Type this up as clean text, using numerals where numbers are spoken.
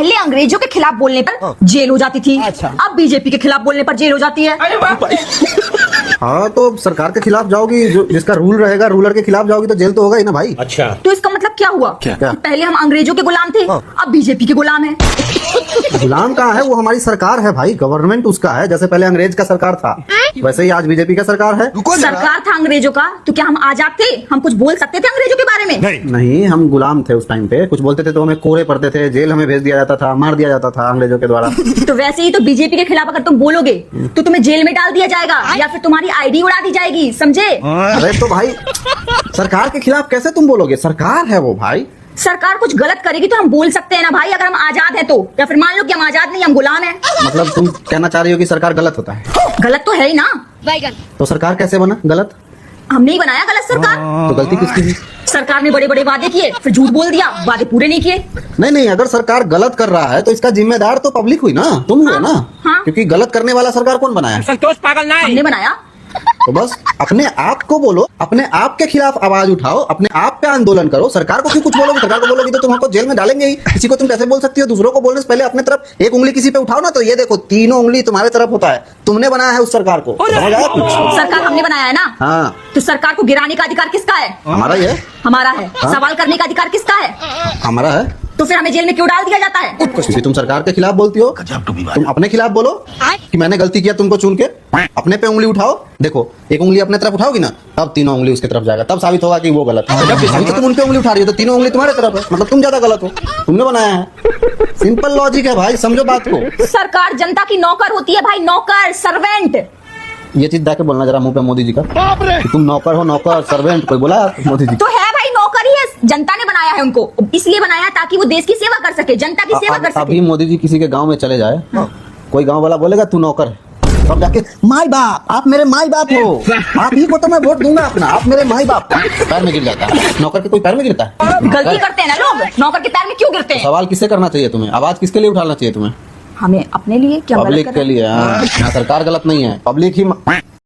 पहले अंग्रेजों के खिलाफ बोलने पर जेल हो जाती थी। अच्छा। अब बीजेपी के खिलाफ बोलने पर जेल हो जाती है। हाँ तो सरकार के खिलाफ जाओगी, जो जिसका रूल रहेगा, रूलर के खिलाफ जाओगी तो जेल तो होगा ही ना भाई। अच्छा, तो इसका मतलब क्या हुआ? क्या? कि पहले हम अंग्रेजों के गुलाम थे, अब बीजेपी के गुलाम है। गुलाम कहाँ है, वो हमारी सरकार है भाई, गवर्नमेंट उसका है। जैसे पहले अंग्रेज का सरकार था वैसे ही आज बीजेपी का सरकार है। सरकार था अंग्रेजों का तो क्या हम आजाद थे? हम कुछ बोल सकते थे अंग्रेजों के बारे में? नहीं, हम गुलाम थे उस टाइम पे। कुछ बोलते थे तो हमें कोड़े पड़ते थे, जेल हमें भेज दिया जाता था, मार दिया जाता था अंग्रेजों के द्वारा। तो वैसे ही तो बीजेपी के खिलाफ अगर तुम बोलोगे तो तुम्हें जेल में डाल दिया जाएगा या फिर तुम्हारी आईडी उड़ा दी जाएगी, समझे? अरे तो भाई सरकार के खिलाफ कैसे तुम बोलोगे, सरकार है वो भाई। सरकार कुछ गलत करेगी तो हम बोल सकते हैं ना भाई, अगर हम आजाद है तो। या फिर मान लो कि हम आजाद नहीं, हम गुलाम है। मतलब तुम कहना चाह रही हो कि सरकार गलत होता है? गलत तो है ही ना। तो सरकार कैसे बना गलत? हमने ही बनाया गलत सरकार। तो गलती किसकी थी? सरकार ने बड़े बड़े वादे किए, फिर झूठ बोल दिया, वादे पूरे नहीं किए। नहीं, अगर सरकार गलत कर रहा है तो इसका जिम्मेदार तो पब्लिक हुई ना, तुम हुए ना। हाँ। क्योंकि गलत करने वाला सरकार कौन बनाया? संतोष पागल ना हमने बनाया। तो बस अपने आप को बोलो, अपने आप के खिलाफ आवाज उठाओ, अपने आप पे आंदोलन करो। सरकार को क्यों कुछ बोलोगे? सरकार को बोलोगी तो तुमको जेल में डालेंगे ही। किसी को तुम कैसे बोल सकती हो? दूसरों को बोलने से पहले अपने तरफ एक उंगली किसी पे उठाओ ना। तो ये देखो, तीनों उंगली तुम्हारे तरफ होता है। तुमने बनाया है उस सरकार को, समझ आया कुछ? सरकार हमने बनाया है ना। हाँ, तो सरकार को गिराने का अधिकार किसका है? हमारा ही है। हमारा है। सवाल करने का अधिकार किसका है? हमारा है। तो फिर हमें जेल में क्यों डाल दिया जाता है? क्योंकि तुम सरकार के खिलाफ बोलती हो। तुम अपने खिलाफ बोलो कि मैंने गलती किया तुमको चुन के, अपने पे उंगली उठाओ। देखो, एक उंगली अपने तरफ उठाओगी ना, तब तीनों उंगली उसके तरफ जाएगा, तब साबित होगा कि वो गलत है। अभी तो तुम उनके उंगली उठा रही हो तो तीनों उंगली तुम्हारे तरफ है, मतलब तुम ज्यादा गलत हो, तुमने बनाया है। सिंपल लॉजिक है भाई, समझो बात को। सरकार जनता की नौकर होती है भाई, नौकर, सर्वेंट। ये चीज जाके बोलना जरा मुंह पे मोदी जी का कि तुम नौकर हो, नौकर सर्वेंट। कोई बोला मोदी जी? तो है भाई, नौकर ही है। जनता ने बनाया है उनको, इसलिए बनाया ताकि वो देश की सेवा कर सके, जनता की सेवा कर सके। अभी मोदी जी किसी के गांव में चले जाए, कोई गांव वाला बोलेगा तू नौकर है, तब जाके माई बाप, आप मेरे माई बाप हो, आप ही को तो मैं वोट दूंगा अपना, आप मेरे माई बाप। पैर में गिर जाता है नौकर के। कोई पैर में गिरता है? गलती करते हैं ना लोग, नौकर के पैर में क्यों गिरते हैं? सवाल किससे करना चाहिए तुम्हें? आवाज किसके लिए उठाना चाहिए तुम्हें? हमें अपने लिए क्या? पब्लिक के लिए। हाँ, सरकार गलत नहीं है, पब्लिक ही